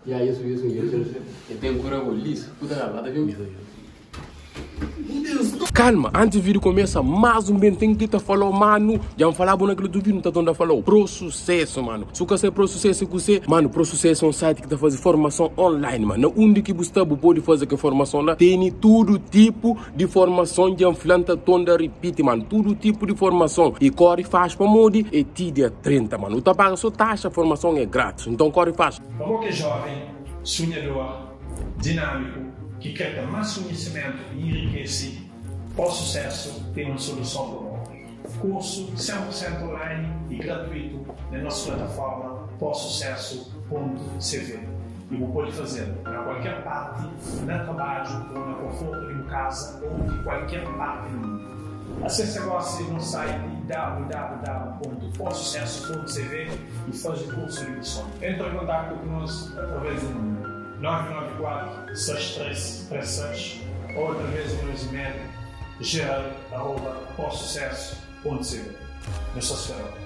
Yeah, isso. Eu tenho cura com liso. Puta lá, tá vendo? Calma, antes do vídeo começa, mais um bem tem que te falar, mano. Já me falava naquele do vídeo, não tá onde falou. Pro sucesso, mano. Se você é pro sucesso, mano, pro sucesso é um site que tá fazendo formação online, mano. Onde que você pode fazer que formação lá? Tem todo tipo de formação de inflanta tonda repite, mano. Todo tipo de formação. E corre faz para modi e dia 30, mano. Tu paga sua taxa, a formação é grátis. Então corre faz. Como que é jovem, sonhador, dinâmico, que quer ter mais conhecimento e enriquecer, para o sucesso tem uma solução para nós. Curso 100% online e gratuito na nossa plataforma porsucesso.cv. E você pode fazer na qualquer parte, no trabalho ou no conforto de casa ou de qualquer parte do mundo. Acesse agora no site www.porsucesso.cv e faz o curso de lição. Entre em contato conosco através do número 994-6336 ou através do nosso e-mail geral@porsucesso.cv. Eu sou Sferão.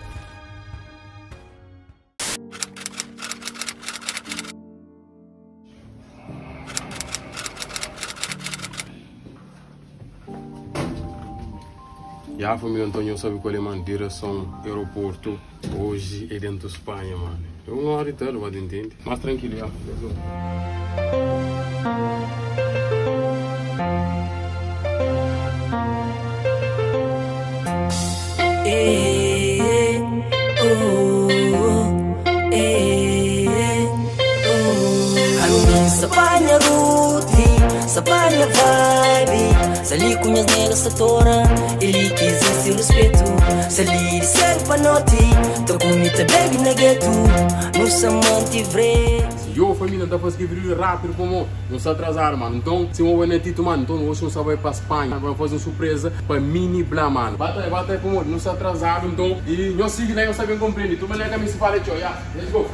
E a família Antônio sabe qual é, mano, direção aeroporto, hoje é dentro da Espanha, mano. É uma hora e tal, mas entende? Mais tranquilo, já. Sabanya ruti, sabanya vibe. Sali kunhas negas sa tora, ele quis esse respeito. Sali ser panoti, tô comita baby na gueto, no samante vre. Eu, família, dá para escrever rápido como não se atrasar, mano. Então, se eu vou na Tito, mano, então hoje não vai para Espanha. Vamos fazer uma surpresa para Mini Blá, mano. Bata aí, como não se atrasar, então. E eu sigo, né? Eu sabia compreender. Tu me leva a mim se fala, tio, yeah. Let's go.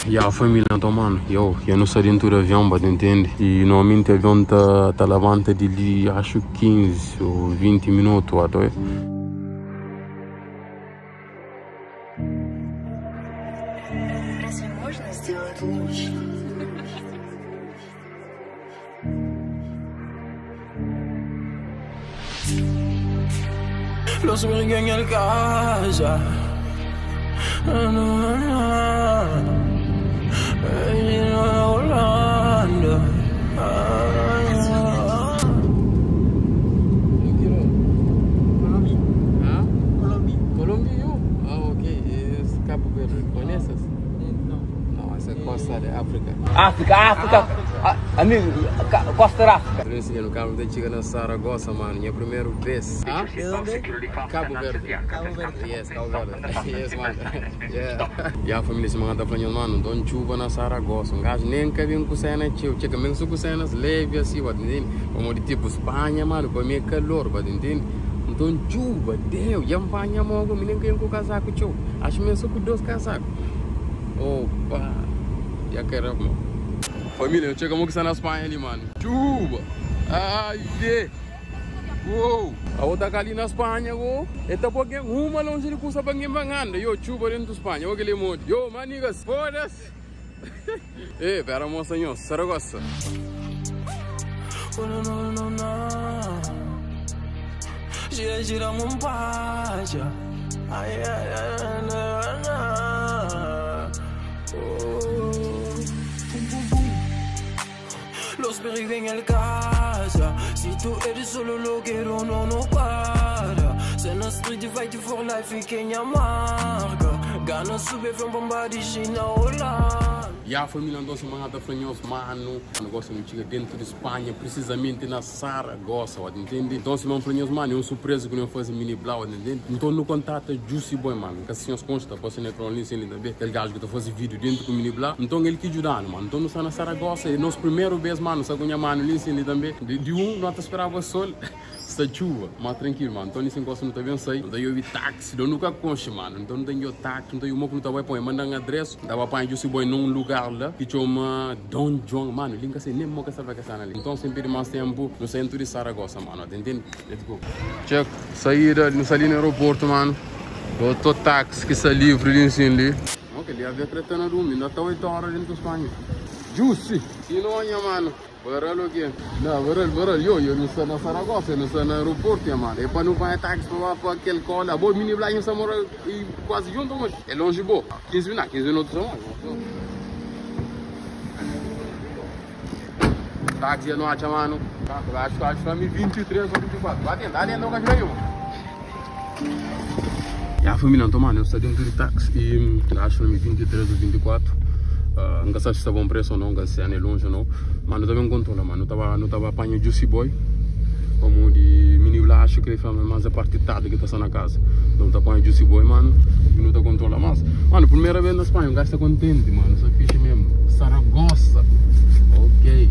E a família, então, mano, eu não saí dentro do avião, mas entende? E normalmente o avião tá levanta de ali, acho 15 ou 20 minutos, até. Los vergué en el casa. Holanda. Colômbia, eu? Ah, ok. Es Cabo Verde. Conheces? Não, essa é costa da África. África. Amigo, Costa da África. Eu ensinei no carro de chegar na Saragossa, mano. Minha primeira vez. Ah? Cabo Verde. Cabo Verde. Yes, Cabo Verde. Yes, mano. Yeah. E a família se manda falando, mano, don't chuva na Saragossa. Um gajo nem que vem com cena, tio. Chega mesmo com cenas leve assim, vai entender? Como de tipo Espanha, mano, para mim é calor, vai entender? Então chuva, Deus, e apanha mogo, me nem quero com casaco, tio. Acho mesmo com 2 casacos. Opa, já quero, mano. Família, eu chego muito na Espanha ali, mano. Chuva! Ai, de! Uou! A outra ali na Espanha, uou! Eta porque uma longe de custa para ninguém bangando. Eu chuva dentro da Espanha, olha aquele monte. Yo, manigas, foda-se! Ei, pera, moça, senhor, Saragossa. Gira, mumpaja. Ai. Los perigos en el casa. Si tú eres solo lo quiero, no para. Se na street fight for life e quem amarga. Gana subir from Bombadi, China, Holanda. E a família andou se manda franhoso, mano. O negócio não chega dentro de Espanha, precisamente na Saragossa, entende? Então se não franhoso, mano, é uma surpresa que não faz Mini Blau, entende? Então no contato Juicy Boy, mano. Que assim os consta, você não ali sem ele também. Aquele gajo que tá fazendo vídeo dentro do Mini Blau. Então ele que ajudando, mano. Então não está na Saragossa, é nosso primeiro vez, mano. Só com minha mano ali sem ele também. De não te esperava sol. Essa chuva, mas tranquilo, mano. Então, nesse encosto não tá bem sair. Então, eu vi táxi, eu nunca conche, mano. Então, não tenho táxi, não tenho moco, não tá bem põe. Manda um adresso, dava para Juicy Boy num lugar Carla, que chama Don João, mano, linka se nem moca salva que sana ali. Então sempre mais tempo no centro de Saragossa, mano, entende? Let's go. Check, saída, não saí no aeroporto, mano. Outro táxi que está livre ali em cima ali. Ok, ele havia tratado na rua, ainda está 8 horas dentro da Espanha. Juicy, e não é, mano. Baralho o quê? Não, baralho, eu não estou na Saragossa, eu não estou no aeroporto, mano. É para não pagar táxi para aquele cola. Boa, mini blá, em Samora e quase junto, mas é longe, boa. 15 minutos são. Táxi não acha, mano. Acho que para mim 23 ou 24. Vai tentar, não vai ganhar. Já, família, então, mano, eu estou dentro do táxi e acho que para mim 23 ou 24. Não sei se está bom preço ou não, se é longe ou não. Mas não estava em controle, mano. Não estava apanhando Juicy Boy. Como de mini lá, acho que ele foi mais a parte tarde que está na casa. Não está apanhando Juicy Boy, mano. E não está controla mais. Mano, primeira vez na Espanha, o gajo está contente, mano. Só fixe mesmo. Saragossa. Ok.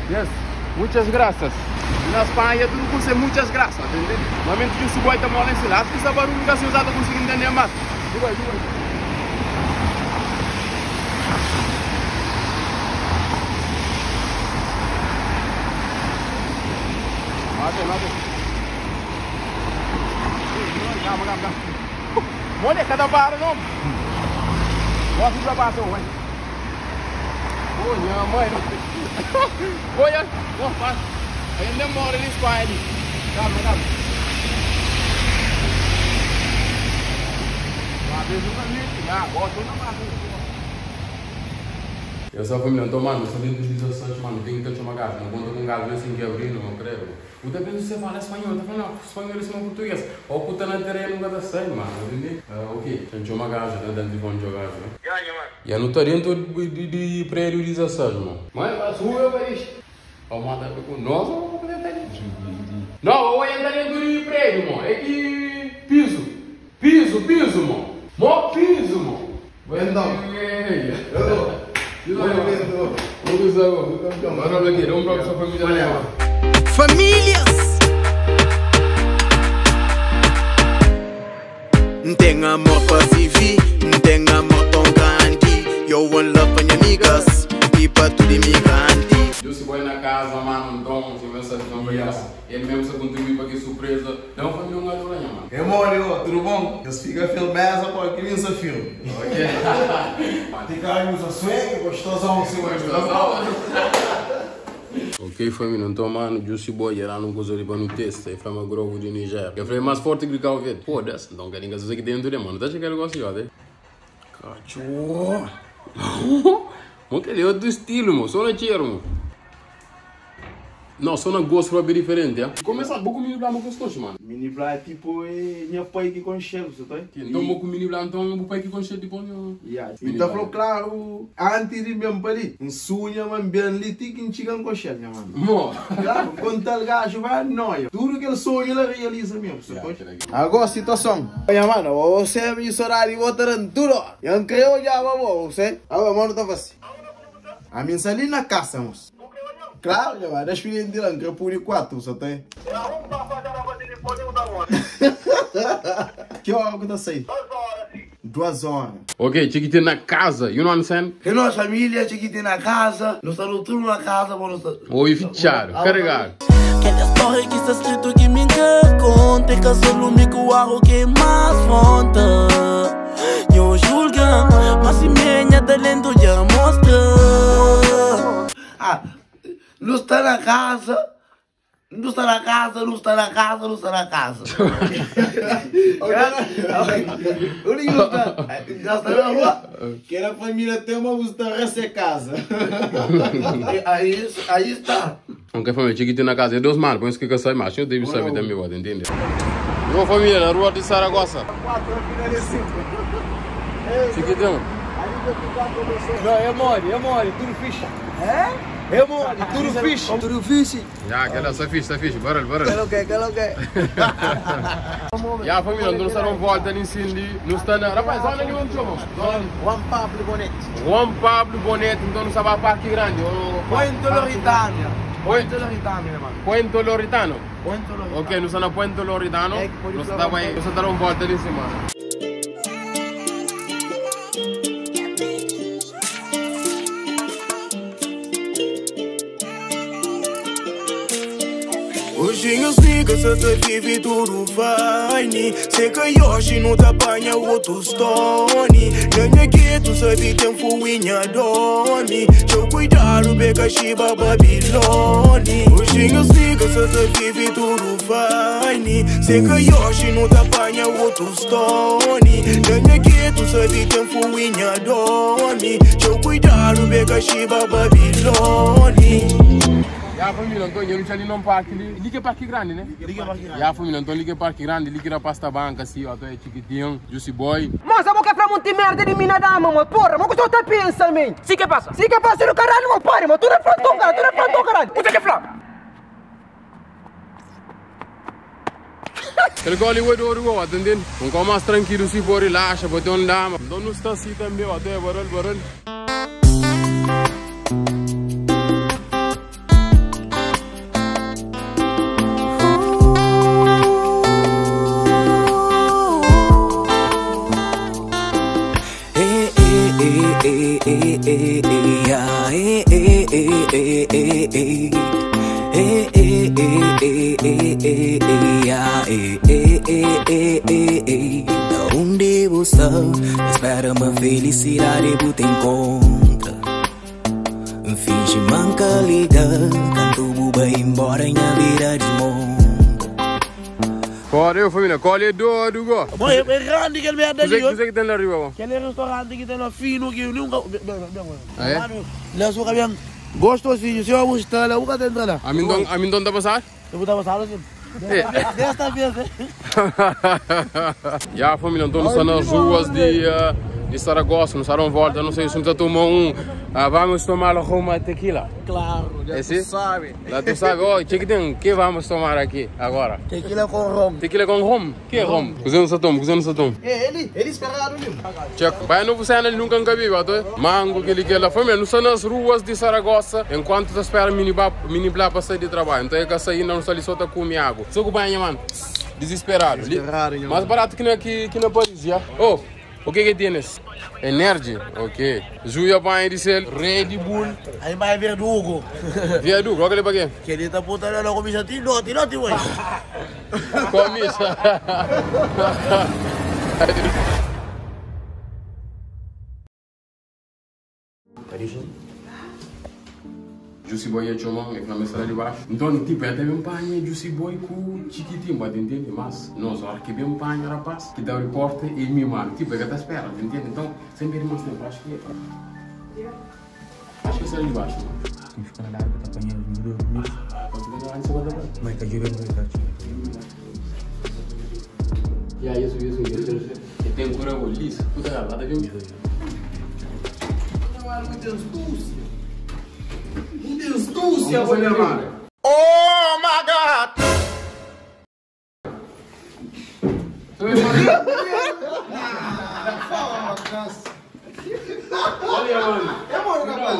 Yes, muchas gracias. Na Espanha tudo custa muitas graças, entendeu? Normalmente Juicy Boy está mal em acho que essa barulho que se usada conseguir entender mais. Vai. Mate. Calma. Olha, cada barra não. Mostra pra baixo, vai. Minha mãe, olha, não faz. Ainda mora nesse pai ali. Calma. Bota na máquina. Eu sou família, então, mano, eu sou dentro de 16, mano, tenho que ter uma gás. Não conto com gás, nem assim que abrir, não creio. O depende se você fala espanhol, tá falando espanhol e não português. Ou puta na terreno, nunca dá certo, mano, entendeu? Ok, tem uma gás, tá dentro de onde jogar, né? E eu não estou dentro de prédio de 16, mano. Mas a sua é para isso. Ou mata com nós ou vamos poder estar dentro? Não, ou entrar dentro de prédio, mano. É que piso, mano. Mó piso, mano. Famílias não tem amor para viver, não tem amor tão grande. Eu one love para minhas amigas e para tudo imigrante. Juicy Boy na casa, mano, então, se você não conhece, ele mesmo se contribui para que surpresa. Não foi nenhum gato lá, mano. É mole, tudo bom? Eu fico a filmar só para que nem se filme. Ok. Tem cara que usa swing, gostosão, se Ok, família, então, mano, Juicy Boy era um coisa ali para no teste, e foi uma grova de Niger. Eu falei mais forte que o Calvet. Pô, dessa, então, querem que aqui dentro de mano, tá chegando o negócio, ó, cachorro. Mano, que é outro estilo, mano, só na cheiro, mano. Não, só na gosto para bem diferente, é? Começa, vou com mini blá, mano. Mini blá é tipo, minha pai que conchego, você tá? Então, vou com mini blá, então, meu pai que conchego, tipo, então, falou, claro, antes de mesmo para ali, um sonho, mano, bem ali, tem que chegar no conchego, mano. Mó. Claro, quando tal gajo vai, noia. Tudo que ele sonha, ele realiza mesmo, você pode? Agora, situação. Olha, mano, você me chorar e botar tudo. Eu não creio já, vamos, você? Agora, mano, tá assim. A minha salinha na casa, moço. Claro, já vai. Deixa eu ir dentro, que eu puri 4, só tem. Que hora que tá saindo? 2 horas. Ok, chiquitinho na casa, you know what I'm saying? Que nossa família, chiquitinho na casa, nós estamos tudo na casa, mano. Ou fichar, carregar. Aquela história que está escrito que me conta, que só me algo que mais fonte. Eu julga, mas se minha talento já mostra. Nós está na casa, Não está na casa, não está na casa, não está na casa. Onde está? Gasta na rua. Que a família tem uma música resta casa. Aí está. Aunque família, chiquito na casa é 2 manos, por isso que eu saio mais. Eu devo saber também, pode entender. Ô família, na rua de Saragossa. 4, final de 5. Chiquitão. Não, é mole, tudo ficha. É mole, tudo ficha. Já, aquela está fixe, bora. Quero que. Já família, não está não volta ali sim, não está na... Rapaz, onde ele onde chama? Juan Pablo Bonet. Juan Pablo Bonet, então não sabe a parque grande. Puente Loritano. Puente Loritano, irmão. Puente Loritano. Puente Loritano. Ok, não está na Puente Loritano. Não está bem, não está não volta ali em cima. Hoje eu sei que você te vive tudo fine. Sei que hoje não te apanha outro stone. Na minha gueto sabe tem fuinha doni. Eu cuidado beca chiba Babilone. Hoje eu sei que você te vive tudo fine. Sei que hoje não te apanha outro stone. Na minha gueto sabe tem fuinha doni. Eu cuidado beca chiba Babilone. Já família, então eu não tinha ali num parque ali. Liga parque grande, né? Liga parque grande. Já família, então liga parque grande, liga na pasta banca assim, ó, é chiquitinho, Juicy Boy. Moça, vou quebrar muito merda de mina dama, mano. Porra, mas o que você pensa, man? Sim que passa no caralho, meu pai, mano. Tu não é fronton, caralho. O que é flá? Ele gosta de ouro, atendendo. Um pouco mais tranquilo, se for relaxa, pode andar, mas não está assim também, até barulho. Onde você espera uma felicidade que te encontra? Finge manca liga, canto buba embora em a vida desmonta. Corre, família, colhe do go. Bom, é grande aquele merda ali. Você que tem lá arriba, Aquele restaurante que tem lá fino que nunca... Ah, é? Lá só que gostosinho, se eu gostar lá, nunca tem lá. A mim não dá passar? Eu vou dar passada assim. Desta vez, né? Já família, então estão nas ruas de Saragossa, não saram volta, não sei se você tomou vamos tomar uma tequila. Claro, já tu sabe. Lá tu sabe, que vamos tomar aqui agora? Tequila com rum. Tequila com rum? Que é rum? Você não se toma. Ele esperaram mesmo. Check, vai no você ele nunca viu, mango que lá família, não estão nas ruas de Saragossa, enquanto você espera mini blá para sair de trabalho, então é que sair não está ali só tá com água. Só que banha, mano, desesperado. Mais barato que na Paris, já. Oh, o que tienes? Energy, ok. Juia banha de sel, Red Bull. Aí vai Verdugo. Verdugo, olha para quê? Que ele tá botando na comissão, tinote, ué. Comissa. Juicy Boy é chomão, é que na mesa de baixo. Então, tipo, até bem panha Juicy Boy com chiquitinho, pode entender? Mas, nós, hora que bem panha, rapaz, que dá o repórter e me manda. Tipo, é que tá esperando, entende? Então, sempre mais tempo, acho que é de baixo, mano. Tem que ficar na água, tá apanhando os meus. Mas que ajuda no verdade. E aí, isso. E tem cura liso, tudo errado, viu? Astúcia, vou chamar. Oh my God! Olha, mano. É, mano, rapaz.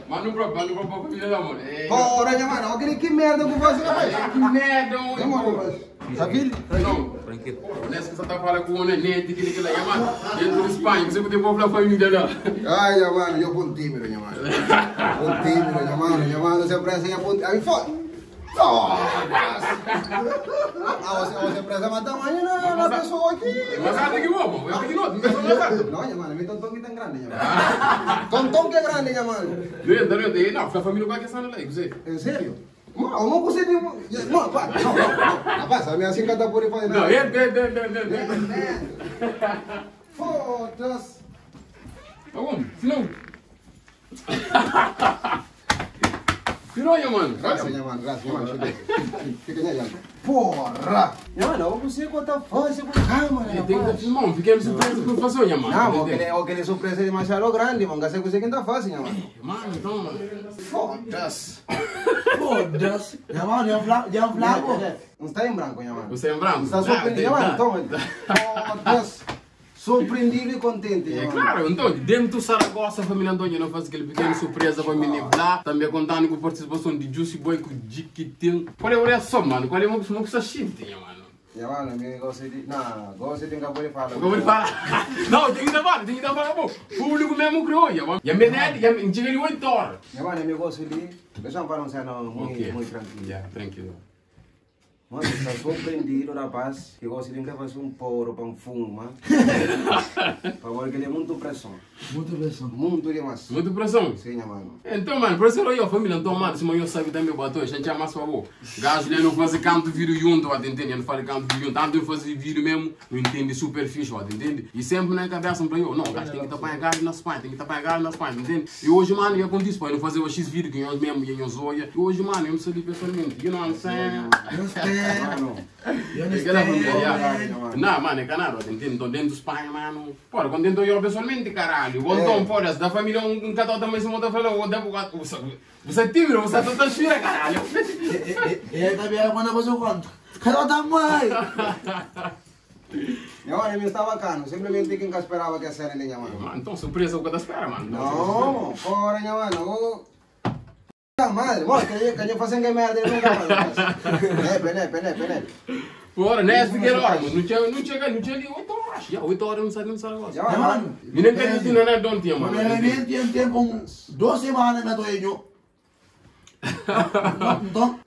Mas não próprio filho da mano. Bora, minha mano. Olha que merda que eu vou fazer, rapaz. Que merda, rapaz. Sabe? Não, tranquilo. Nessa que você tá falando com o neném, que lá, mano. Dentro da Espanha, você tem povo da família lá. Ai, minha mano, eu ponho tímido, minha mano. Ponho tímido, minha mano, sempre assim, eu ponho. Aí foi. Você presta mais tamanho na pessoa aqui. Mas até que bom, eu aqui não Não, mano, me tontão que tá grande, mano. Tontão que é grande, mano. Não, fica a família com a questão lá, você. Em sério? Mano, não consigo. Não, para. Não. Rapaz, a minha assim que tá por aí faz nada. Não, Foda-se. Vamos, senão. Piranha, mano. Graças, mano. Fica olhando. Porra! Mano, eu consigo contar fácil por cá, mano. Tem que filmar um pequeno surpresa que eu faço, mano. Não, aquele surpresa é demasiado grande, mano. Você consegue contar fácil, mano. Mano, então, mano. Foda-se. Foda-se. Mano, já flaco. Não está em branco, mano. Você é em branco? Está surpreendido, mano. Toma. Foda-se. Surpreendido e contente, É mano. claro, então, dentro do Saragossa, a família Antônio não faz aquele pequeno surpresa para me lá. Também contando com a participação de Juicy Boy, com o Jiquitin. Qual é só, mano? Qual é o que você chifte, mano? Mano, eu gosto de... Não, gosto de engabar de falar. Como ele fala? Não, tem que dar para o público mesmo criou. E a menina, chega de 8 horas. Mano, eu gosto de... Deixa para não ser muito tranquilo. Já, tranquilo. Mano, está surpreendido, rapaz, que gosta de fazer um poro para um fumo, mano. Por que ele é muito pressão. Muito pressão. Muito demais. Muito pressão? Sim, mano. Então, mano, por isso eu, a família, então, mano, se eu sabe também o batom, a gente é mais favor. Gajo, ele não faz canto vídeo junto, entende? Não faz canto vídeo junto, tanto eu fazer vídeo mesmo, não entende super fixe, entende? E sempre na cabeça para eu, não, gajo tem que tapar gajo nas spine, tem que tapar gajo nas spine, entende? E hoje, mano, eu acontece, para eu não fazer o X vídeo que eu mesmo e eu zoia. E hoje, mano, eu não sei pessoalmente, you know what I'm saying? Não, mano, é canaro, entende? Então, dentro dos pais, mano, porra, quando dentro eu pessoalmente, caralho, quando fora da família, cada também se monta falando, você é tímido, você está tão cheira, caralho. E aí também quando você conta, cadê a mãe? Mano, ele está bacana, simplesmente quem esperava que a série nem mano. Mano, então surpresa o que eu espera, mano. Não, porra, mano. Puta madre, mano, que eu faço enganar dele nunca mais. Pené. Porra, nessa que era hora, mano. Não chega ali 8 horas. Já, 8 horas não sai negócio. Já, mano. E nem quer dizer nada de ontem, mano. Primeiramente, tem tempo, 2 semanas na doenho.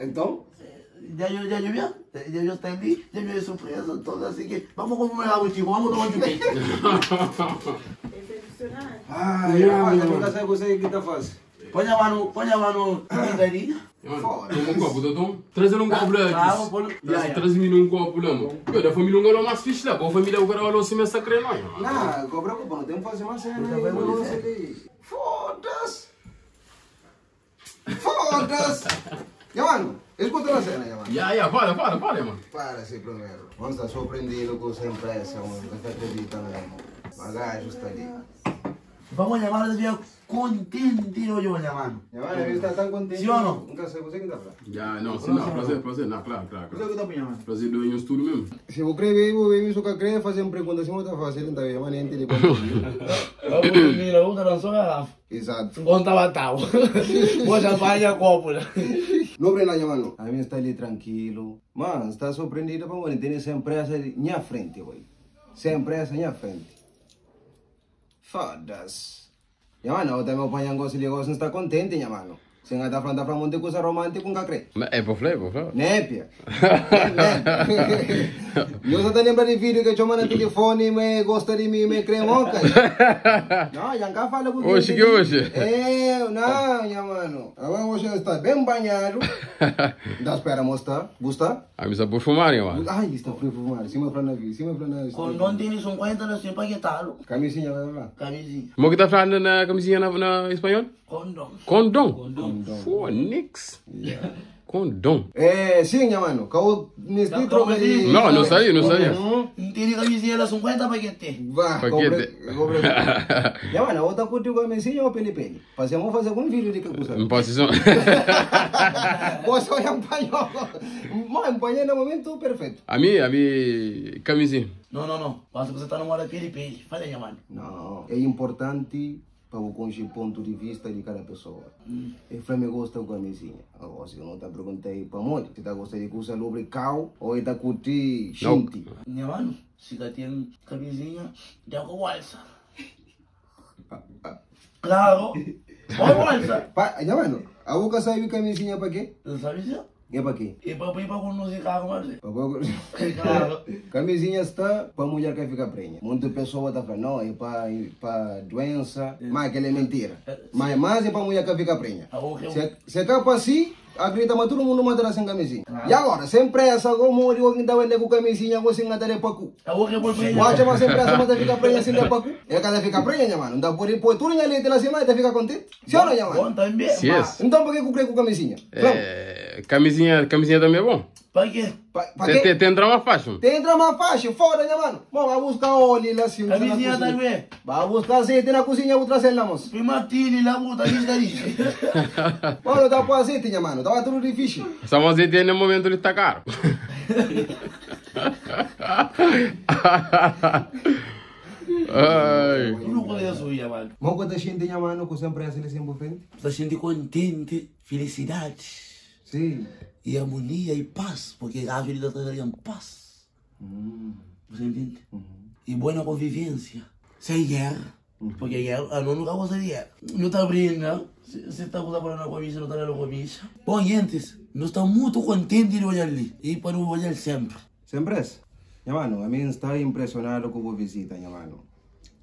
Então? Já eu estou ali, já eu surpresa, toda assim que vamos comemorar o time, vamos dar um chupete. Ai, mano, nunca sei você que tá fazendo. Põe a mano ali. Toma um copo, doutor. Trazendo um copo lá. Traz-me um copo lá, mano. Eu da família não mais fixe lá. A família agora olhou se me sacré não. Não, cobra culpa, não tem que fazer mais cena. Foda-se. Mano, escuta a cena, mano. Já, fala, mano. Para se primeiro. Vamos estar surpreendido com essa empresa, mano. Você acredita mesmo. Mas gajo está ali. Vamos chamar de contente hoje, mano. Mano, ele está tão contente. Sim ou não? Nunca sei você que está falando. Já, não, sim, não, prazer, não, claro. Você que está apanhando? Prazer do estúdio mesmo. Se eu creio, eu só quero fazer uma pergunta, se não está fácil, então eu nem entendo quanto. Eu vou lançar a garrafa. Exato. Conta batal. Vou chamar a cópula. Não, Breno, mano. A mim está ali tranquilo. Mano, está surpreendido para mim. Tem essa empresa ali minha frente, hoje. Essa empresa minha frente. Foda-se. Mano, eu também apanho gosto de gosto, não está contente, mano. Se não está falando para muita coisa romântica, nunca creio. É por favor. Népia. Eu só te lembro de vídeo que eu chamo no telefone e me gosta de mim, me crê monca. Não, já nunca falo com você. Hoje que hoje? Não, mano. Agora você está bem banhado. Dá espera mostrar. Gusta? A mim está por fumar, mano. Ai, está por fumar. Cima pra navio, Com não tem 50 não sei para que tal. Camisinha, vai lá. Camisinha. Como que tá falando na camisinha na espanhol? Condom. Pô, nix. Condom. Sim, mano. Cau me explico de... Não sabia. Não tem camisinha de 50 paquete. Vá, Paquete. Mano, outra curtiu camisinha ou pele? Vamos fazer algum vídeo de que custa? Não posso isso. Você olha empanhou. Mas empanhou no momento perfeito. A mim, camisinha. Não. Mas você está numa pele. Fala aí, mano. Não, é importante para o ponto de vista de cada pessoa. Eu falei, me gosta de camisinha. Agora, se eu não te perguntei para onde, se está gostando de coisa lubrical ou está curtir xinte. Minha mano, se está tendo camisinha, já com walsa. Claro. Vai walsa. Minha mano, a boca sabe camisinha para quê? Não sabe isso? E pra quê? E pra conduzir carro, mas... Claro. Camisinha está para mulher que fica prenha. Muita pessoa tá falando, não, é para doença, mas aquela é mentira. Mas é para mulher que fica prenha. Se capa assim, acredita, mas todo mundo mata sem camisinha. E agora, sem pressa, como eu ainda vou com camisinha, você ainda tem pacu. Watch, mas sem pressa, mas fica prenha sem ter pacu. É cada fica prenha, mano. Não dá por tudo em leite lá cima e fica contente. Se ou não, mano? Então por que eu creio com camisinha? Camisinha também é bom? Pra quê? Tem drama fácil. Tem drama fácil, foda, né, mano? Vai buscar óleo lá assim. Camisinha também. Vai buscar azeite na cozinha, outra cena, moço. Primatilha lá, outra lista. Mano, dá pra azeite, né, mano? Tava tudo difícil. Só o azeite no momento ele tá caro. Ai. Não conheço isso, mano. Mas quando gente, mano, que sempre é assim, sempre frente? Você sente contente, felicidade. Sim. E harmonia e paz, porque a vida está em paz. Você entende? E boa convivência. Sem guerra. Porque guerra, não nunca gosta de guerra. Não está brincando. Você está usando na comissão, não está na comissão. Bom, gente, nós estamos muito contentes de olhar ali. E para olhar sempre. Sempre é? Minha mano, a mim está impressionado com a visita, minha mano.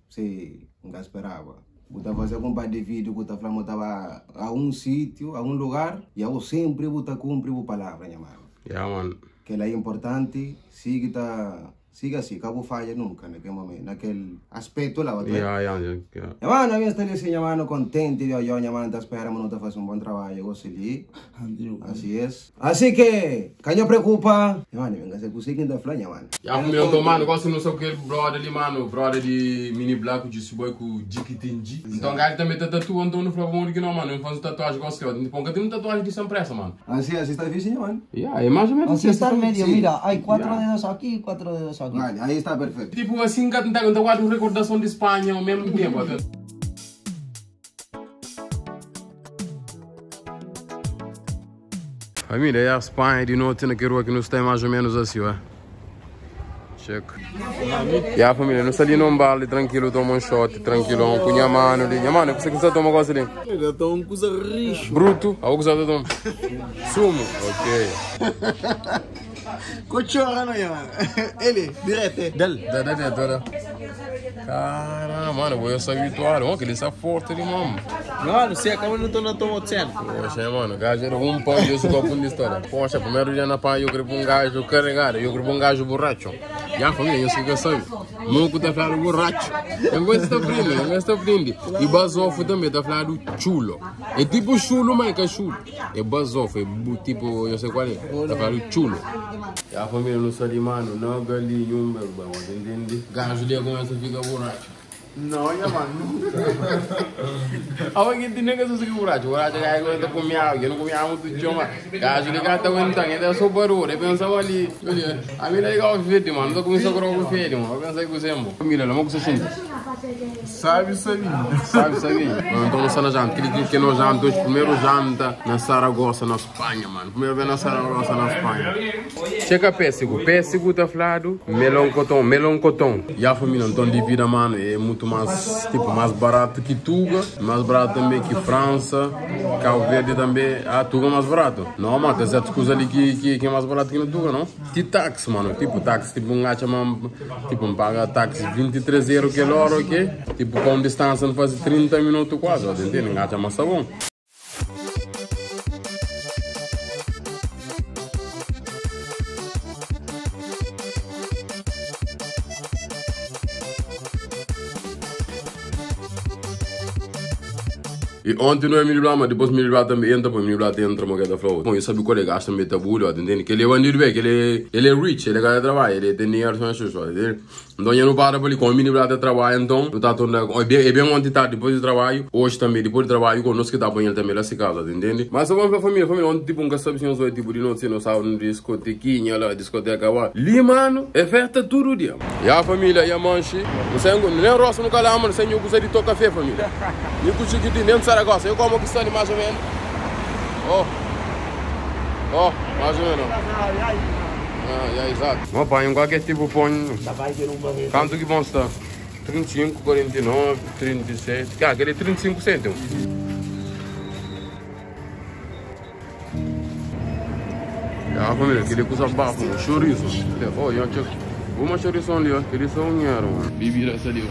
Você nunca esperava. Eu estava fazendo um par de vídeo, eu estava a um sítio, a um lugar, e eu sempre vou cumprir a palavra, minha mano. Mano. Que ela é importante, siga assim, acabou falha nunca naquele momento, naquele aspecto lá. Mano, a minha está assim, mano, contente, eu, minha mano, está esperando, não está fazendo um bom trabalho, eu gosto de assim é. Assim que, quem não preocupa, mano, venga, você consegue ainda falar, mano. Eu, mano, gosto não sei o que, brother ali, mano, brother de Mini Black, de Suboi com Dick Tindy. Então, cara, também tá tatuando, então não falava que não, mano, eu faço tatuagem, gosto de tipo, tem uma tatuagem de Sampressa, mano. Assim está difícil, mano. É mais ou menos assim. Está medio, mira, hay 4 dedos aqui, 4 dedos aqui. Vale, aí está perfeito. Tipo assim, que não guarda uma recordação de Espanha ao mesmo tempo. Família, é a Espanha de noite naquele rua que nos tem mais ou menos assim, ó. Checa. E a família, nós ali num balde, tranquilo, toma um shot, tranquilo, com minha mano ali. Minha mano, você quiser tomar coisa ali? Eu tomo uma coisa rixa. Bruto? A coisa de tomar? Sumo? Ok. Cochora, não, mano. Ele, direto. Dá. Caramba, mano, eu sou habituado. Ó, que ele está forte ali, mano. Mano, você acaba não tomando tomoceno. Poxa, mano, gajo era um pão e eu sou copo de história. Poxa, primeiro dia na pá eu queria um gajo carregado, eu queria um gajo borracho. E a família, eu sei que eu sou. Nunca tá falando borracho. Eu gosto de prender. E basofo também tá falando chulo. É tipo chulo, mas é chulo. É basofo, é tipo, eu sei qual é. Tá falando chulo. E a família não sabe, mano, não galinho, meu irmão, entende? Gajo ali começa a ficar borracho. Não, mano. Alguém tem que ser borracho. Borracho é que eu comia água, eu não comia muito chama. Gajo ali gata aguentando, ainda sou barulho. Eu pensava ali, olha, a minha é legal verde, mano. Não tô começando a comer o verde, mano. Eu pensei que você é bom. Família, não vou você sente. Sabe. Então não na janta, que nós janta hoje, primeiro janta na Saragossa, na Espanha, mano. Primeiro vez na Saragossa, na Espanha. Chega pêssego tá falado, melão cotão. E a família, então de vida, mano, é muito mais, tipo, mais barato que Tuga, mais barato também que França, Cabo Verde também, Tuga é mais barato. Não, mano, tem certas coisas ali que é mais barato que no Tuga, não? E táxi, mano, tipo um gacha, tipo, paga táxi 23 € que hora, ok? Tipo, com distância não faz 30 minutos quase, entende? Gacha, mas tá bom. E ontem não é miliblar, mas depois miliblar também entra, porque miliblar entra uma coisa flor. Bom, eu sabe qual é gasto também tabulho, entende? Que ele é bandido bem, que ele é rich, ele ganha trabalho, ele tem dinheiro com as coisas, entende? Então eu não para ali com o miliblar de trabalho, então, eu tá todo é bem ontem tá depois do trabalho, hoje também depois do trabalho, conosco que tá banhando também lá se casa, entende? Mas só vamos pra família ontem tipo um caçado assim, os tipo de noite, não sabe, no discotequinha lá, discoteca lá. Ali, mano, é festa todo dia. E a família, e a manche, nem roça no calama, sem eu gostar de tocar café, família. E com o chiquitinho dentro de Saragossa, eu como que está ali mais ou menos. Mais ou menos. Exato. Vamos apanhar qualquer tipo de pão. Quanto que vão estar? 35, 49, 37. Cara, aquele 35 cêntimos. Ja, família, queria que usar bafo, chorizo. Oh, eu check. Uma chorizo ali, ó. Queria só ngero. Bibira essa ali, ó.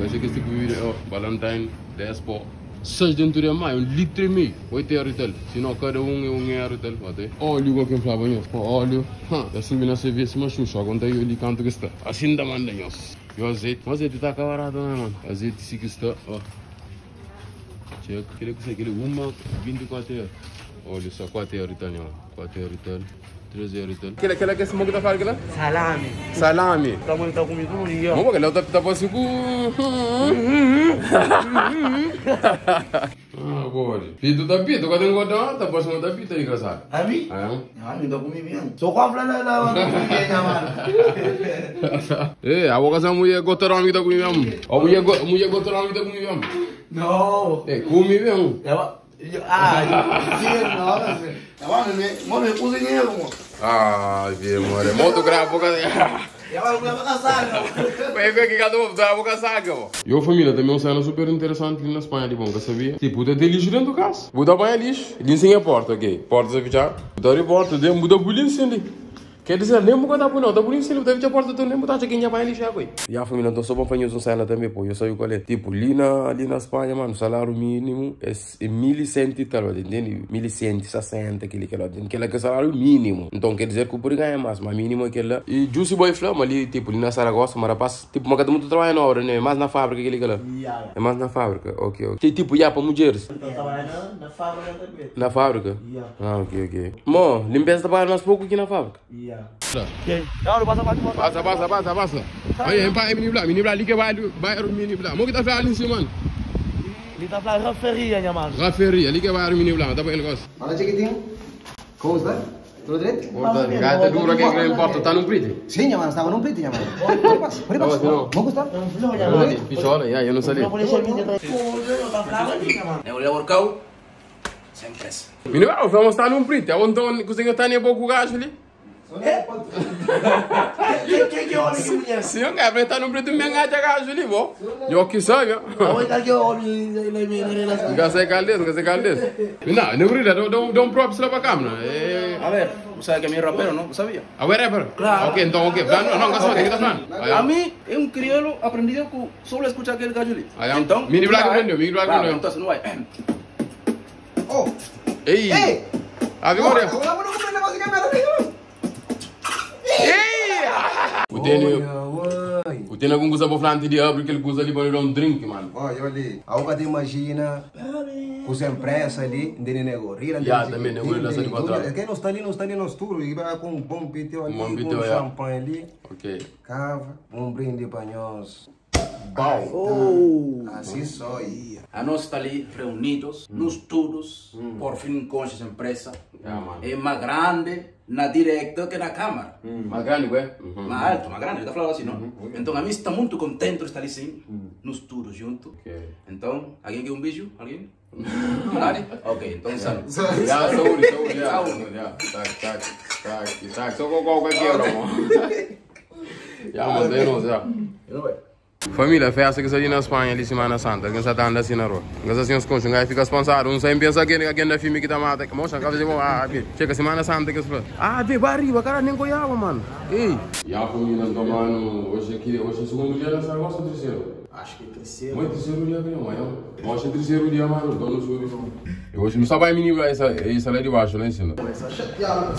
Eu sei que esse bibira, ó. Valentine, 10 pó. 6 dentro de mais, 1,5 litro. 8 euros e tal. Senão cada um é 1 euro e tal. Óleo, igual que falava, óleo. Eu subi na serviço, mas chucha. Quando eu li canto que está. Assim da manda, e o azeite. O azeite tá camarada, né, mano? Azeite sim que está, ó. Check. Queria que você queria uma 24 euros. Olha só, 4 euros e tal, ó. 4 euros e tal. 3 euros e tal. Aquela que é esse mogo da farga lá? Salame. Salame. Tá muito comigo no dia. Vamos ver, ele tá passando com... Ah, boa. Pito da pita, quando eu engordar, tá passando da pita, engraçado. A mim? A mim tá comigo mesmo. Sou com a flana lá, mano. É, a boca essa mulher gotarão que tá comigo mesmo. A mulher gotarão que tá comigo mesmo. Não. É, comigo mesmo. Mano, é cozinheiro, mano. Ah, vê, mano, é muito grave a boca dela. Vai ver que cada um dá a boca saca, ó. E a família também é uma cena super interessante ali na Espanha, de bom, que sabia? Tipo, tem lixo dentro do carro. Muda banho lixo. Ele sem a porta, ok? Porta a fechar. Muda a porta, muda a polícia ali. Quer dizer, nem vou contar por não, da polícia ele deve ter a porta toda, nem botar quem já vai lixar, coi. E a família, então, só para fazer um cena também, pô. Eu sei qual é. Tipo, ali na Espanha, mano, o salário mínimo é 1.100 e tal, entende? 1.160, aquele que é o salário mínimo. Então, quer dizer que o por ganha mais, mas mínimo é aquele lá. E Juicy Boy Flama ali, tipo, ali na Saragossa, mas rapaz, tipo, mas cada mundo trabalha na hora, né? Mais na fábrica, aquele que lá. É mais na fábrica, ok. Tem tipo, para mulheres. Trabalhando na fábrica também. Na fábrica? Ah, ok. Mano, limpeza trabalha mais pouco aqui na fábrica. Não, passa. Aí, pai, menino lá, ali que vai o menino lá. Mo que tá falando assim, mano? Ele tá falando raferia, minha mano. Raferia, ali que vai o menino lá, tá para ele gosta. Fala, chiquitinho. Como está? Tudo direito? Gata dura que não importa, tá no preto. Sim, minha mano, estava num preto, minha mano. Pode passar. Vamos gostar? Pichola, eu não sabia. É o Leorcão. Sem pressa. Menino, vamos estar num preto. Então, cozinha tá nem pouco gajo ali. Que olha que mulher? Sim, eu quero estar num preto me engata gajo ali, bom. Eu que sabe, ó. Olha que olha ele. Não sei caldes. Não grita, dá props lá para a câmera. A ver, você sabe que é meu rapero, não? Sabia? A ver, rapper? Claro. Ok, então, ok. Não, o que está falando? A mim é um crioulo aprendido com só escutar aquele gajo ali. Então, mini black aprendeu. Então, não vai. Oh! Ei! A vigor, o Tênis com coisa para frente de abrir aquele coisa ali para dar um drink, mano. Olha ali, a boca te imagina, os empresas ali, de negócio. Já, também negócio lá de quadrado. Quem não está ali no estúdio, e vai com um bom piteu ali, com champanhe ali. Ok. Cava, um brinde para nós. Assim só ia. A nós está ali reunidos, nos estudos, por fim com essa empresa. É mais grande na direta que na Câmara. Mais grande, ué? Mais alto, mais grande, está falando assim, não? Então a mim está muito contente de estar ali sim, nos estudos junto. Então, alguém quer um beijo? Alguém? Nadie? Ok, então saúde. Já, saúde. Tá. Só com qualquer quebra, mano. Já, mas não, já. Família, festa que sai na Espanha ali Semana Santa, que está andando assim na rua. Mas assim os conchos, aí fica sponsado, não sai pensa que ainda filme que tá mata, moça, acaba de chega Semana Santa que se ah, vê barriga, cara nem goiaba, mano. Ei. E a família tomando hoje é o segundo dia da Saragossa ou terceiro? Acho que é terceiro. Mas terceiro dia que não, é. Hoje é terceiro dia, mano, então não sou eu. Hoje não sabe menino essa lá de baixo, lá em cima. Essa chateada.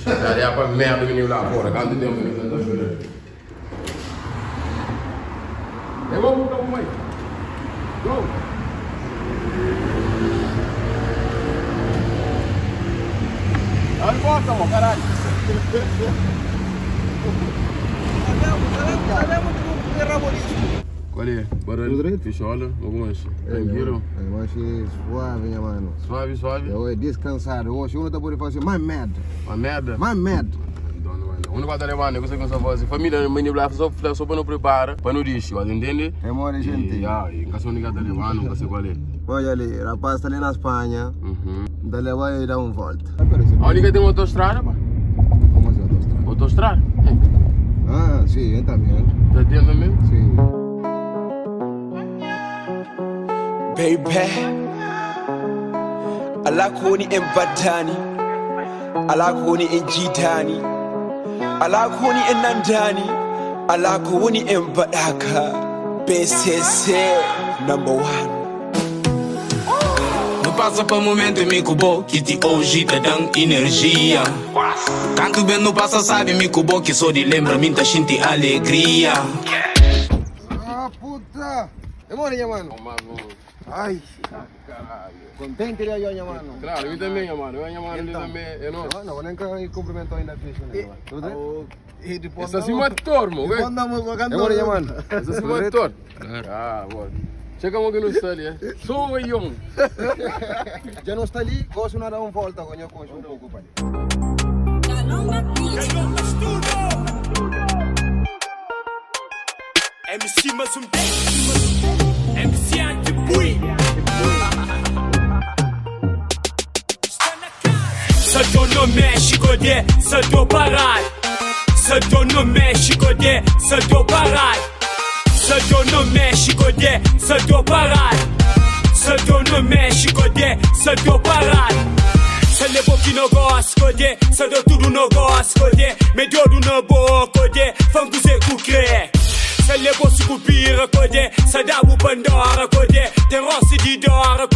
Chateada é pra merda menino lá fora, quanto tempo ele tá chorando. Eu vou mudar uma aí. Go! Olha a porta, mano, caralho. Qual é? Barulho? Fichola? Algumas? Tranquilo? Eu acho suave, minha mano. Suave? Eu é descansado. Hoje eu não estou podendo fazer mais merda. Mais merda? Mais merda. Onde vai levar, eu consigo fazer. Família, o menino lá só para não prepara, para não risco, entende? É more gente. Em caso de cada levar, não consigo ali. Olha ali, rapaz está ali na Espanha. Da levar e dar uma volta. A única tem uma autoestrada, pá? Como assim autoestrada? Autoestrada? Ah, sim, eu também. Tá tendo também? Sim. Baby, alakuni empatani. alakuni injitani, alakuni inandani, alakuni imbadaka. PCC #1. Não passa para momento amigo bom que te hoje te dão energia. Canto bem não passa sabe amigo bom que só de lembra-me tá sente alegria. Ah, puta! Demora, mano. Ai, caralho. Contente de eu, mano. Claro, eu também, mano. Eu também, eu não. Não, nem que cumprimento ainda fiz, né? Tudo bem? Essa sim é tormo, ok? Demora, mano. Essa sim é tormo. Ah, boa. Chegamos aqui no estádio, é? Sou eu. Já não está ali, gosto de dar uma volta, quando eu coxo um pouco, pai. MC Mazumbi, MC Antipui. Se tô no México, se tô parado. Se tô no México, se tô parado. Se tô no México, se tô parado. Se tô no México, se tô parado. Se levou que não gosto, se deu tudo não gosto, me deu do na boca, fango se cucre. Se levou se cupira, se dá o Pandora, tem roça de dora,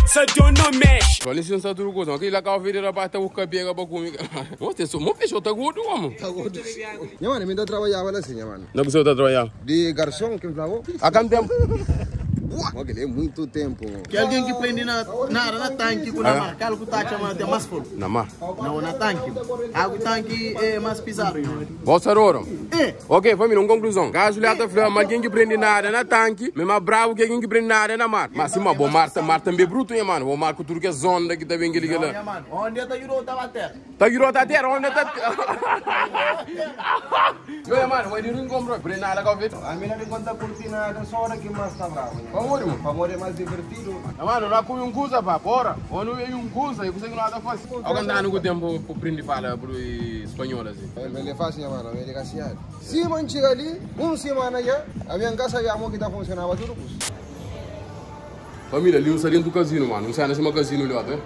se deu no México. Com licença, tudo coisa, aqui lá cá vira para ter o cabelo para comigo. Você só me fechou, tá gordo, mano. Tá gordo. Minha mano, me dá trabalhar assim, minha mano. Não precisa trabalhar. De garçom, que me falou? Há quanto tempo? Aquele é muito tempo. Que alguém que prende na tanque com a marca, algo que está chamando de mais fundo. Na mar? Não, na tanque. Algo tanque é mais pisado. Você ouro? Ok, família, uma conclusão. Caso ele está falando, mas alguém que prende na área na tanque, mesmo bravo que alguém que prende na área na mar. Mas sim, mas bom mar também bruto, hein, mano. Bom mar com tudo que é zona que tá vendo aquele lá. Mano, onde está Euro da terra? Tá Euro da terra, onde está? Olha, mano, mas ele não comprou. Prende na área com a vida. A minha não conta cortina, não só hora que mais está bravo. Favor é mais divertido. Mano, não há como coisa, pá, bora. Ou não é coisa, eu consigo nada fazer. Alguém dá no tempo para aprender a falar para o espanhol, assim. Ele é fácil, mano, ele é gaseado. Se man chega ali, uma semana já, a minha casa já que está funcionando tudo. Família, ali não sai dentro do casino, mano. Não sai nesse casino ali, ó, tá?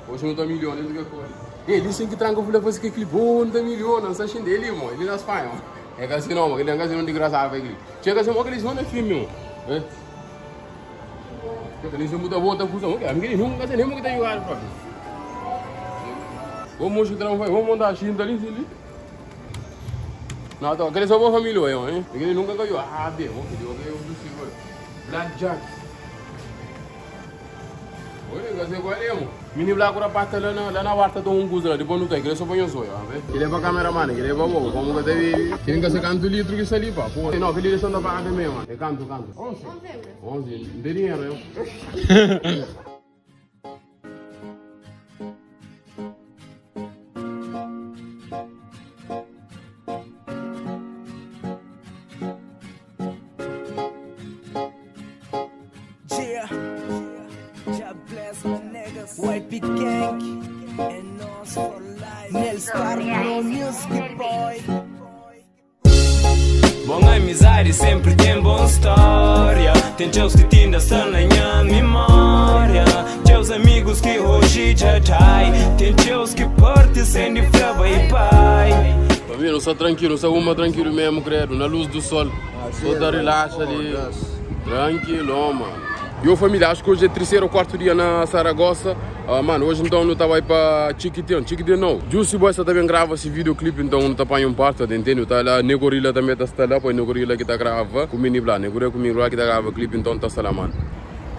Hoje não tá milhões, não coisa. Ele disse que tranca, eu falei, fazer que clipe, não tá milhões, não sai dele, mano. Ele não faz, mano. É casino, mano, ele é casino de graça, vai. Chega assim, mano, que eles vão no filme, mano. Eles vão mudar a volta, mano. Eles não casam nem que tá jogando, pá. Vamos montar a China ali. Não, aquele só uma família, hein? Ele nunca ganhou. Ah, bem, vamos ganhar do Silva. Blackjack. Olha, você qual é, mano? Menino lá agora parte lá na horta do Unguza, depois não tem, ele só põe o zóio, ó. Ele é para cameraman, ele é para bobo, como que deve... Quem que você canta o litro que está ali, pá. Não, aquele eles estão da paga mesmo, mano. É canto. 11, não tem dinheiro, eu. White Big Gang and us for life. Nelstar no music boy. Boa amizade sempre tem boa história. Tem teus que ainda estão na minha memória. Teus amigos que hoje já tai. Tem teus que partem sem de frava e pai. Família, não está tranquilo, só uma tranquilo mesmo, credo. Na luz do sol. Toda relaxa ali. Tranquilo, mano. Eu, família, acho que hoje é o terceiro ou quarto dia na Saragossa. Mano, hoje então não estava aí para Chiquitinho não. Juicy Boy também grava esse videoclipe, então não está para um parte, entendeu? Tá lá, Negorilla também está lá, pois Negorilla que está grava, com o Mini Blá, Negorilla comigo lá que está grava o clipe, então está lá, mano.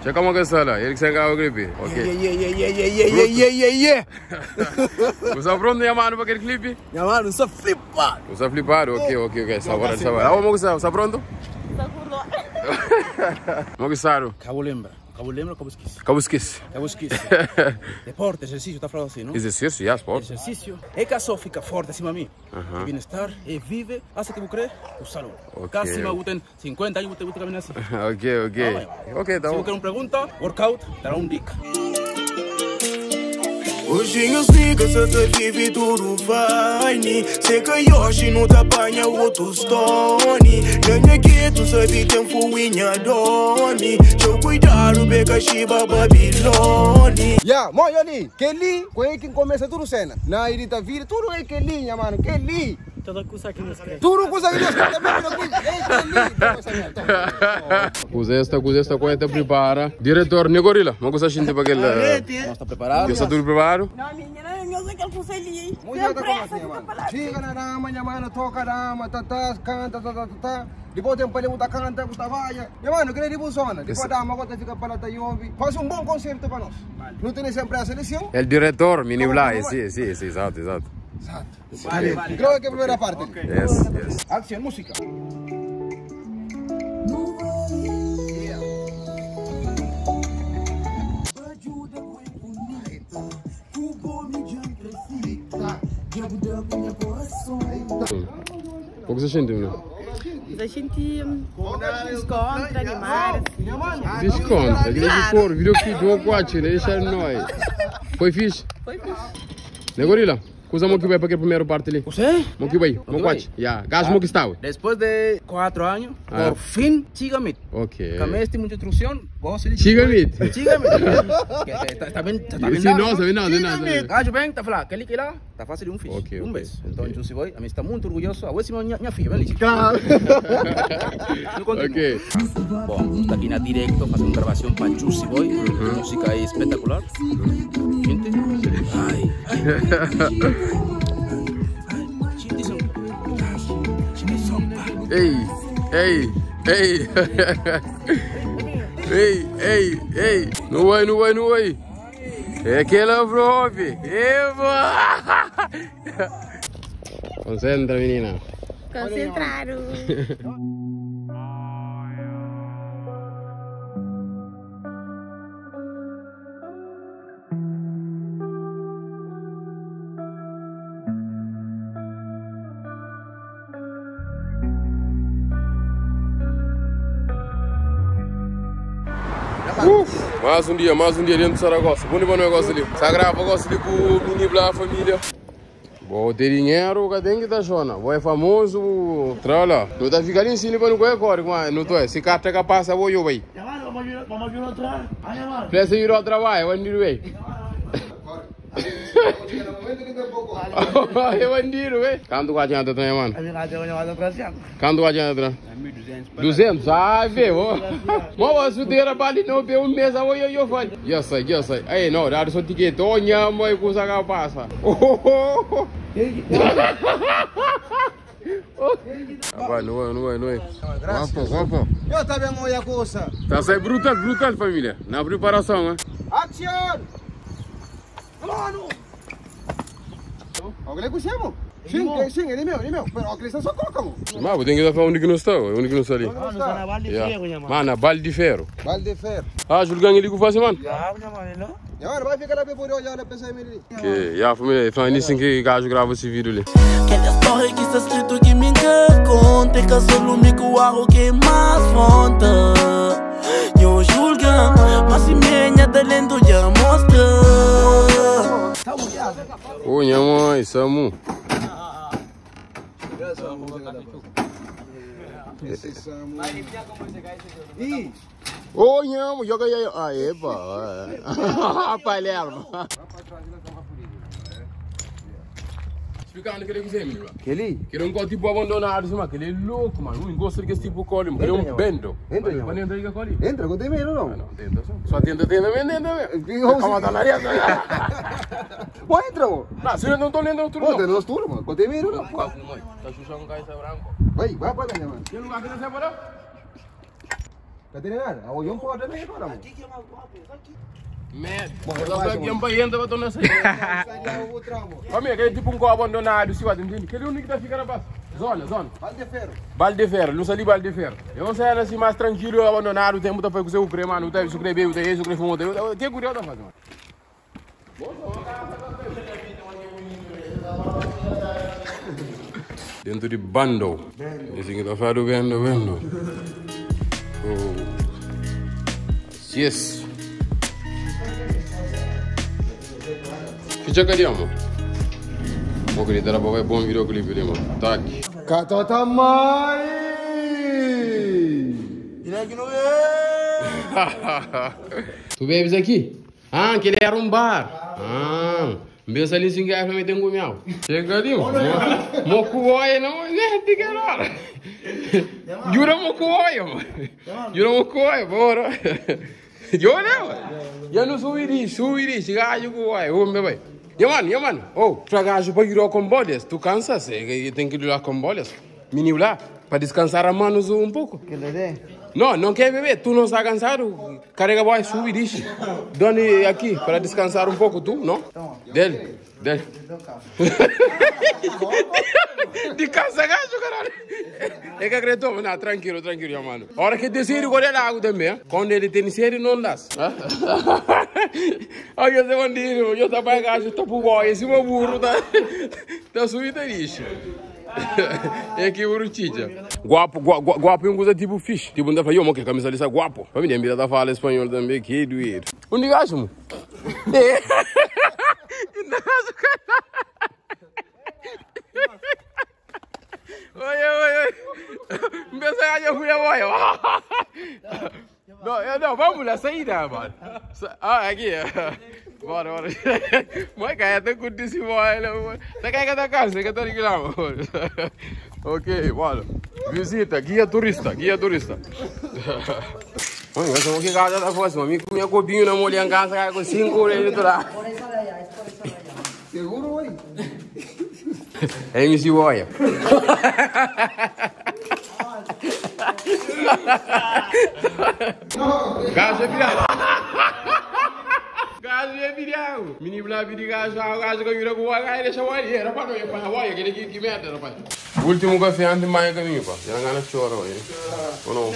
Checa uma coisa lá, ele que está grava o clipe, ok? Yeah. Você está pronto, minha mano, para aquele clipe? Minha mano, sou flipado. Você está flipado? Ok, sabor. Você está pronto? Moguisaro. Cabo lembra, cabo esquece. Deporte, exercício, tá falando assim, não? Exercício, yes, sport. Exercício. É que só fica forte acima de mim. Bem-estar, e vive, assim que eu creio, o saúde. Casi me tem 50 anos, eu caminhar assim. Ok, tá bom. Se você quer uma pergunta, workout, dará dica. Hoje eu sei que você te vive tudo fine. Sei que hoje não te apanha outro stone. Não é que tu sabe tem fuinha doni. Eu cuidado beca chiba Babilone. Ya, moyo ali, Kelly, quem que começa tudo cena. Na irita vira, tudo é Kelly, mano, Kelly. Tudo coisa que nos quer. Tudo coisa que nos quer também, Kelly. Esta coisa prepara. Diretor Negorila, vamos a gente para aquele. Nós está preparado? Já está tudo preparado? Não, menina, eu sei que ele fosse ali. Mulher tá como assim, mano? Chega na dama, minha mano, toca a dama, canta, Depois tem para ele canta, vai. Minha mano, queria de zona. Depois a dama agora fica para lá, ouve. Faz bom concerto para nós. Não tem sempre a seleção? El diretor, Mini Blay, sí, exato. Vale. Creo que es la primera parte. Yes. Acción, música. O que você sente, meu? A gente descontra, animar. Descontra, ele for, virou que do quatro, deixa nós. Foi fixe? Foi fixe. Negorila. Usa mo que vai para aquele primeiro parte ali. Você? Mo que vai, mo quatro. Ya, gas mo que estava. Después de 4 años, por fin, sígame. Ok. Cambié esta mucha instrucción. Sígame. Está bien. Sí, no, sabe nada. Gajo bem, tá falando, aquele que lá, tá fácil de um fish. Ok. Mês. Então, eu se vai, a mim está muito orgulhoso. A ver se minha filha, vem ali. Claro. Ok. Bom, tá aqui na directo, fazendo gravação para Juicy Boy. A música é espetacular. Gente, Ei. Não vai. É aquela prove. Eva! Concentra, menina. Concentraram. Mais um dia dentro do Saragossa. Bom negócio ali. Sagrava negócio ali com o Mini Blá, família. Vou ter dinheiro, que tem que estar chona. Vou é famoso. Trala. Não tá ficando em cima para não correr agora, mas não tô. Se carta que passa, vou eu, vai. Vamos vir atrás. Presta ir ao trabalho, vai ir, vai. Eu andiro, velho. Quanto que adianta atrás, mano? Quanto adianta atrás? 200. Ah, velho. Mas você tem para ali não, um mês, eu faço. Já sei. Aí, não, dá só ticket. Olha, mãe, coisa que passa. Não é. Vamos. Eu também vou a coisa. Tá saindo brutal, família. Na preparação, né? Action! Mano! Olha que chamo. Sim, ele meu. Pero olha que só coca, mano. Mas tem que dar para onde que não está, onde não está ali. Na balde de ferro, mano, balde de ferro. Balde de ferro. Ah, julgando ele que faz, mano? Mano, vai ficar na por olhar na pessoa ali. Ok, já, família, foi nisso que gajo grava esse vídeo ali. Aquela história que está escrito que me conta, que só me coago que mais fonte. Eu julga, mas se minha talento já mostra. Ô, minha mãe, Samu. Ô, minha mãe, joga aí. Ah, epa. Palermo. Explicando o que ele quiser, meu. Ele? Que ele é um tipo abandonado, mano. Que ele é louco, mano. Não gosta desse tipo de colinho. Ele é um bendo. Entra, Vai entrar aí com a entra, não tem medo, não. Não, tenta só. Só tenta mesmo. Calma, tá na areia. Pode entrar, mano. Não, se eu não tô lendo tudo, não. Não tem mano. Não tem medo, não. Tá chuchando um cara branco. Vai para lá, mano. Tem lugar que não sai para lá? Não tem nada. Eu não posso nem agora, mano. Merda. Yang bayan tu betul nasi. Kami aquele tipo um copo abandonado, se vai entender. Aquele único que tá ficando abaixo. Zona. Balde de ferro. Luz ali, balde de ferro. Eu não sei assim mais tranquilo, abandonado, tem muita coisa que você crema, não tem sucre bebê, tem sucre fumo, tem curioso fazer. Dentro de bando. Esse que tá fazendo vendo. Yes. checa ali, mano. Vou acreditar pra ver bom videoclipe ali, mano. Tá aqui. Catota mãe! Tu bebes aqui? Ah, que ele era um bar. Ah, pensa ali sem guerra também tem um miau. Chega ali, mano. Mocuoia não é de que hora. Jura mocuoia, mano. Jura mocuoia, bora. Jura, mano. Eu não suiri, chega aí mocuoia. Vamos beber. Yaman. Oh, tragajo para ir ao Camboja. Tu cansas? Tem que ir ao Camboja. Menino lá, para descansar a manos um pouco. Que lhe não quer beber, tu não está cansado, carrega boy, sube e diz. Done aqui, para descansar um pouco, tu, não? Dele. De casa, gajo, caralho. É que acreditou, não, tranquilo, mano. A hora que decide qual é a água também, quando ele tem série, não dá. Olha, eu sei onde eu estou para gajo, estou para o boy, esse meu burro tá subindo a lixo. É que uruchicha. Guapo é um coisa tipo fish. Tipo, não dá pra ir, que camisa ali, guapo. Pra mim, a mira da fala espanhol também, que doer. Onde gajo, mano? Oi. Pensa que eu fui a boia. Não, vamos lá, saída, mano. Ah, aqui. Bora. Mas cara, até curtir boia. Tá caindo da casa, que eu tô ligando. Ok, bora. Visita, guia turista. Mano, eu sou um que casa da força, mano. Me comia copinho na mulher em casa com 5 orelhas lá. Seguro, oi. É MC Boia. Gajo é virado. Menino lá vira gajo que vira com o gajo deixa o boia. Era para não ir para a boia, que merda, rapaz. Último café antes de mais caminho, pá. Já não ganha choro hoje. Ou não?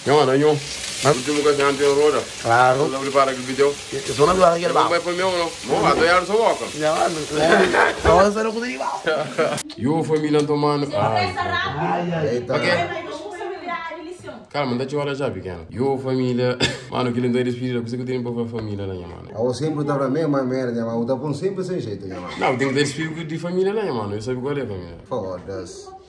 Não. Último café antes de roda. Claro. Não prepara aquele vídeo. Eu sou na do aquele não vai para o meu, não. Não, vai doer sua boca. Só você não consegue igual. Eu, família, tomando. Eita. Calma, dá-te hora já, pequeno. Eu, família. Mano, que lindo é espírito, que você tem para a família lá, mano. Eu sempre estava na mesma merda, mano. Eu estava sempre sem jeito, mano. Não, tem que ter espírito de família lá, mano. Eu sei qual é a família. Foda-se.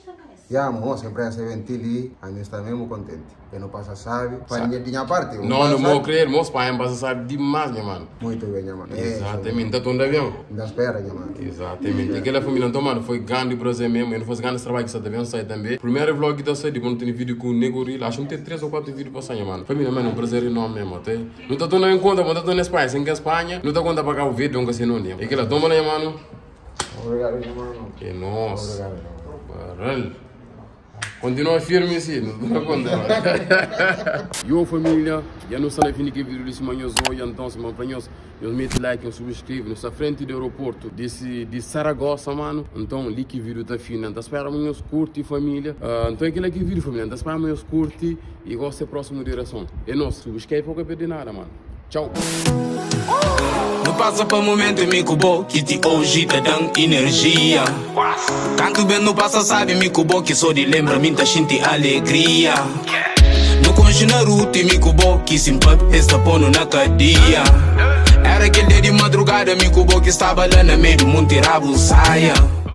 Já, mano, sempre essa ventili, a gente está mesmo contente. Eu não passa, sabe? Para minha parte. Não vou crer, meus pais passam, sabe demais, minha mano. Muito bem, minha mano. Exatamente, está tudo bem? Da espera, minha mano. Exatamente. Aquela família, então, mano, foi grande prazer mesmo. Eu não faço grande trabalho que você deve sair também. Primeiro vlog que está saindo, quando tem vídeo com o Negoril, acho que tem 3 ou 4 vídeos para sair, mano. Família, mano, um prazer enorme mesmo, até. Não está tudo em conta, mas está na Espanha. Sem que a Espanha, não está conta para cá o vídeo, nunca se não lembra. E aquela, toma lá, mano. Obrigado, minha mano. Que nossa. Obrigado, Baralho. Continua firme assim, não dá conta. Eu, família, já não sei se que vídeo desse manhã hoje, então, se manhã, eu mete like, eu subscrevo, nessa frente do aeroporto de Saragossa, mano. Então, ali que vídeo tá fino, então, espera amanhã curte, família. Então, aquele que vídeo, família, então, espera amanhã curte e gosta da próxima direção. É nosso, subscreve para não perder nada, mano. Tchau. Não passa para momento me cubo que te hoje te dão energia. Canto bem não passa sabe me cubo que só de lembra me tá sente alegria. No conge na ruta me cubo que simpap está pondo na cadeia. Era aquele dia de madrugada me cubo que estava lá no meio do mundo tirava saia.